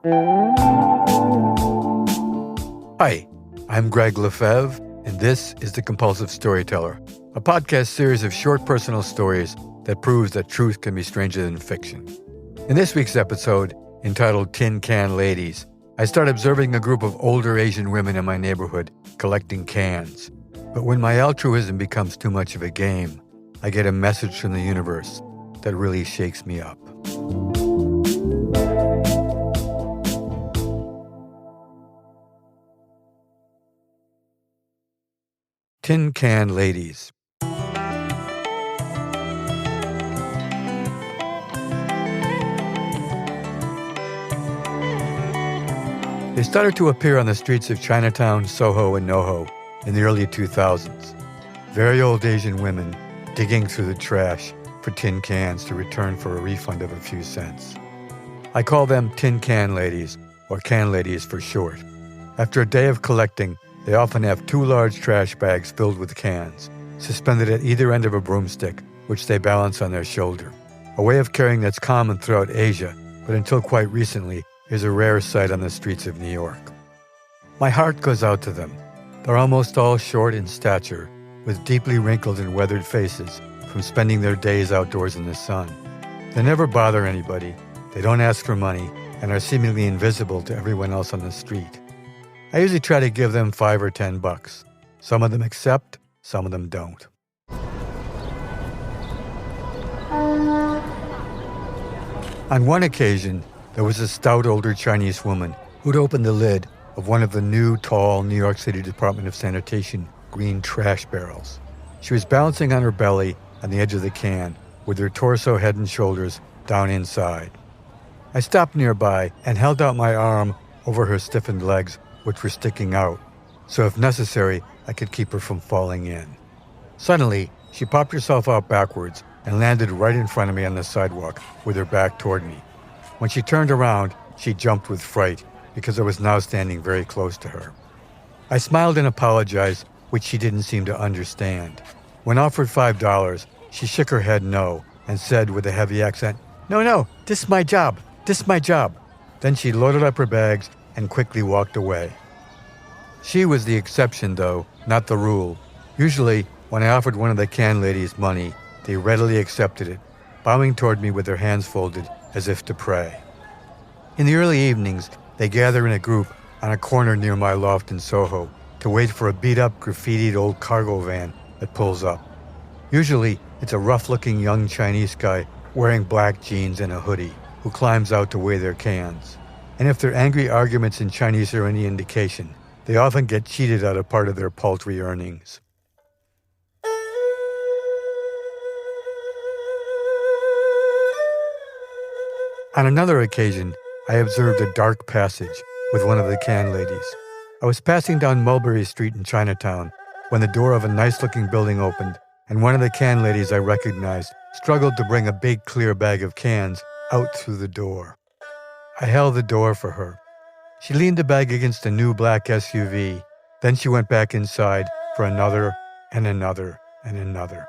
Hi, I'm Gregg LeFevre, and this is The Compulsive Storyteller, a podcast series of short personal stories that proves that truth can be stranger than fiction. In this week's episode, entitled Tin Can Ladies, I start observing a group of older Asian women in my neighborhood collecting cans. But when my altruism becomes too much of a game, I get a message from the universe that really shakes me up. Tin Can Ladies. They started to appear on the streets of Chinatown, Soho, and NoHo in the early 2000s. Very old Asian women digging through the trash for tin cans to return for a refund of a few cents. I call them Tin Can Ladies, or Can Ladies for short. After a day of collecting, they often have 2 large trash bags filled with cans, suspended at either end of a broomstick, which they balance on their shoulder. A way of carrying that's common throughout Asia, but until quite recently is a rare sight on the streets of New York. My heart goes out to them. They're almost all short in stature, with deeply wrinkled and weathered faces from spending their days outdoors in the sun. They never bother anybody, they don't ask for money, and are seemingly invisible to everyone else on the street. I usually try to give them $5 or $10. Some of them accept, some of them don't. On one occasion, there was a stout older Chinese woman who'd opened the lid of one of the new, tall New York City Department of Sanitation green trash barrels. She was balancing on her belly on the edge of the can, with her torso, head, and shoulders down inside. I stopped nearby and held out my arm over her stiffened legs, which were sticking out, so if necessary, I could keep her from falling in. Suddenly, she popped herself out backwards and landed right in front of me on the sidewalk with her back toward me. When she turned around, she jumped with fright because I was now standing very close to her. I smiled and apologized, which she didn't seem to understand. When offered $5, she shook her head no and said with a heavy accent, No, this is my job. Then she loaded up her bags and quickly walked away. She was the exception, though, not the rule. Usually, when I offered one of the can ladies money, they readily accepted it, bowing toward me with their hands folded as if to pray. In the early evenings, they gather in a group on a corner near my loft in Soho to wait for a beat-up, graffitied old cargo van that pulls up. Usually, it's a rough-looking young Chinese guy wearing black jeans and a hoodie who climbs out to weigh their cans. And if their angry arguments in Chinese are any indication, they often get cheated out of part of their paltry earnings. On another occasion, I observed a dark passage with one of the can ladies. I was passing down Mulberry Street in Chinatown when the door of a nice-looking building opened, and one of the can ladies I recognized struggled to bring a big clear bag of cans out through the door. I held the door for her. She leaned the bag against a new black SUV. Then she went back inside for another and another and another,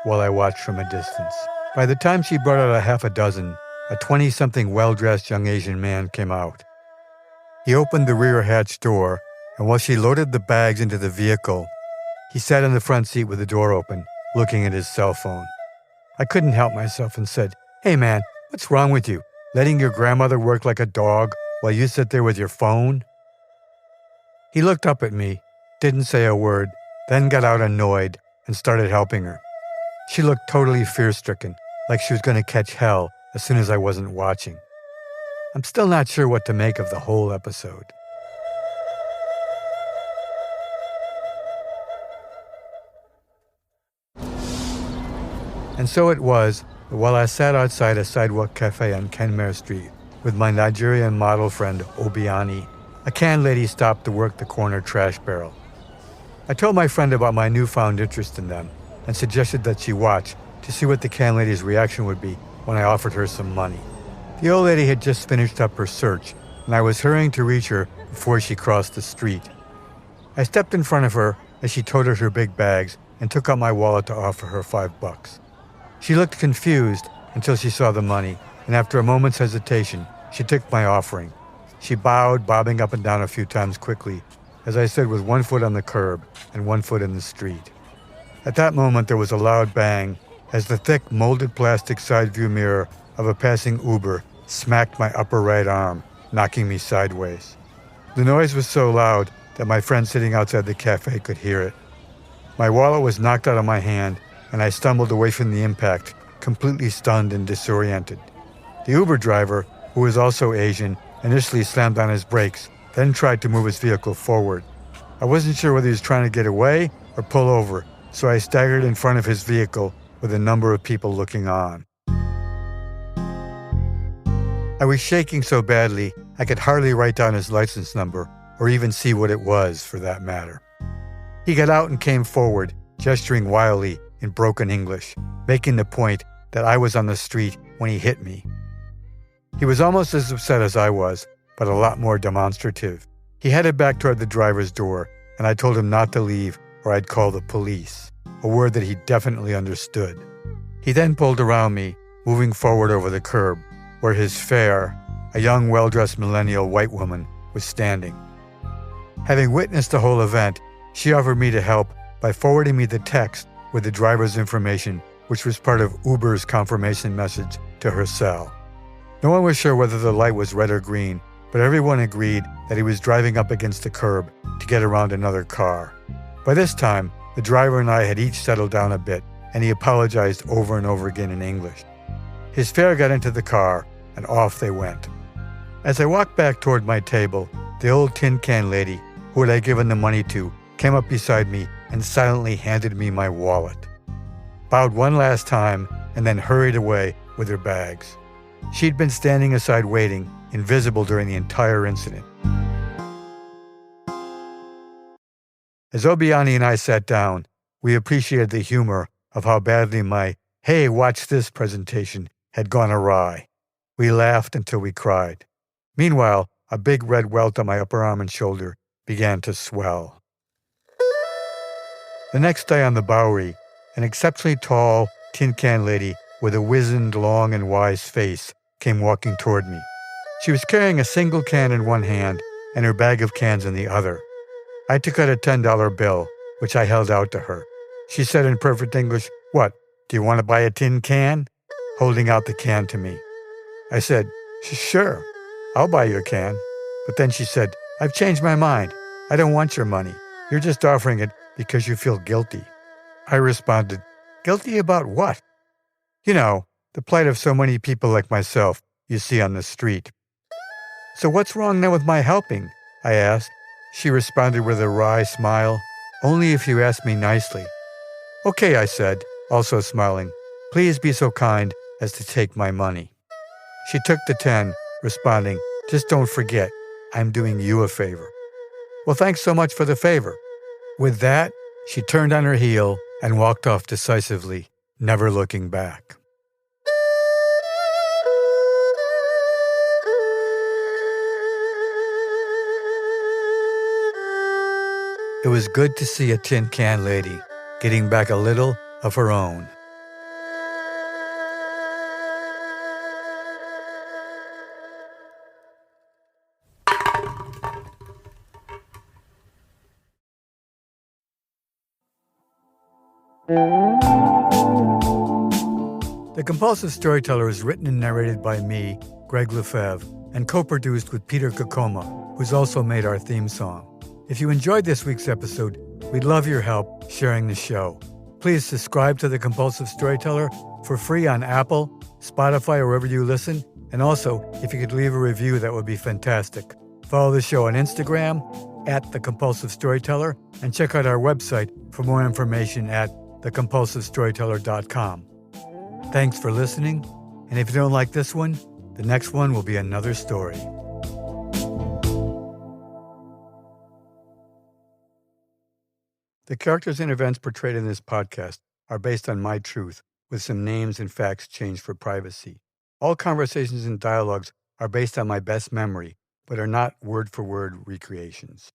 while I watched from a distance. By the time she brought out a half a dozen, a 20-something well-dressed young Asian man came out. He opened the rear hatch door, and while she loaded the bags into the vehicle, he sat in the front seat with the door open, looking at his cell phone. I couldn't help myself and said, Hey man, what's wrong with you? Letting your grandmother work like a dog while you sit there with your phone? He looked up at me, didn't say a word, then got out annoyed and started helping her. She looked totally fear-stricken, like she was going to catch hell as soon as I wasn't watching. I'm still not sure what to make of the whole episode. And so it was that while I sat outside a sidewalk cafe on Kenmare Street with my Nigerian model friend Obiani, a can lady stopped to work the corner trash barrel. I told my friend about my newfound interest in them and suggested that she watch to see what the can lady's reaction would be when I offered her some money. The old lady had just finished up her search, and I was hurrying to reach her before she crossed the street. I stepped in front of her as she toted her big bags and took out my wallet to offer her $5. She looked confused until she saw the money, and after a moment's hesitation, she took my offering. She bowed, bobbing up and down a few times quickly, as I stood with one foot on the curb and one foot in the street. At that moment, there was a loud bang as the thick, molded plastic side view mirror of a passing Uber smacked my upper right arm, knocking me sideways. The noise was so loud that my friend sitting outside the cafe could hear it. My wallet was knocked out of my hand, and I stumbled away from the impact, completely stunned and disoriented. The Uber driver, who was also Asian, initially slammed on his brakes, then tried to move his vehicle forward. I wasn't sure whether he was trying to get away or pull over, so I staggered in front of his vehicle with a number of people looking on. I was shaking so badly I could hardly write down his license number or even see what it was, for that matter. He got out and came forward, gesturing wildly in broken English, making the point that I was on the street when he hit me. He was almost as upset as I was, but a lot more demonstrative. He headed back toward the driver's door, and I told him not to leave or I'd call the police, a word that he definitely understood. He then pulled around me, moving forward over the curb, where his fare, a young, well-dressed millennial white woman, was standing. Having witnessed the whole event, she offered me to help by forwarding me the text with the driver's information, which was part of Uber's confirmation message to her cell. No one was sure whether the light was red or green, but everyone agreed that he was driving up against the curb to get around another car. By this time, the driver and I had each settled down a bit, and he apologized over and over again in English. His fare got into the car, and off they went. As I walked back toward my table, the old tin can lady, who I had given the money to, came up beside me and silently handed me my wallet, bowed one last time, and then hurried away with her bags. She'd been standing aside waiting, invisible during the entire incident. As Obiani and I sat down, we appreciated the humor of how badly my "Hey, watch this" presentation had gone awry. We laughed until we cried. Meanwhile, a big red welt on my upper arm and shoulder began to swell. The next day on the Bowery, an exceptionally tall tin can lady with a wizened, long, and wise face came walking toward me. She was carrying a single can in one hand and her bag of cans in the other. I took out a $10 bill, which I held out to her. She said in perfect English, "What, do you want to buy a tin can?" holding out the can to me. I said, "Sure, I'll buy your can." But then she said, "I've changed my mind. I don't want your money. You're just offering it because you feel guilty." I responded, "Guilty about what?" "You know, the plight of so many people like myself you see on the street." "So what's wrong now with my helping?" I asked. She responded with a wry smile, "Only if you ask me nicely." "Okay," I said, also smiling. "Please be so kind as to take my money." She took the 10, responding, "Just don't forget, I'm doing you a favor." "Well, thanks so much for the favor." With that, she turned on her heel and walked off decisively, never looking back. It was good to see a tin can lady getting back a little of her own. The Compulsive Storyteller is written and narrated by me, Gregg LeFevre, and co-produced with Peter Kokoma, who's also made our theme song. If you enjoyed this week's episode, we'd love your help sharing the show. Please subscribe to The Compulsive Storyteller for free on Apple, Spotify, or wherever you listen. And also, if you could leave a review, that would be fantastic. Follow the show on Instagram @The Compulsive Storyteller, and check out our website for more information at thecompulsivestoryteller.com. Thanks for listening, and if you don't like this one, the next one will be another story. The characters and events portrayed in this podcast are based on my truth, with some names and facts changed for privacy. All conversations and dialogues are based on my best memory, but are not word-for-word recreations.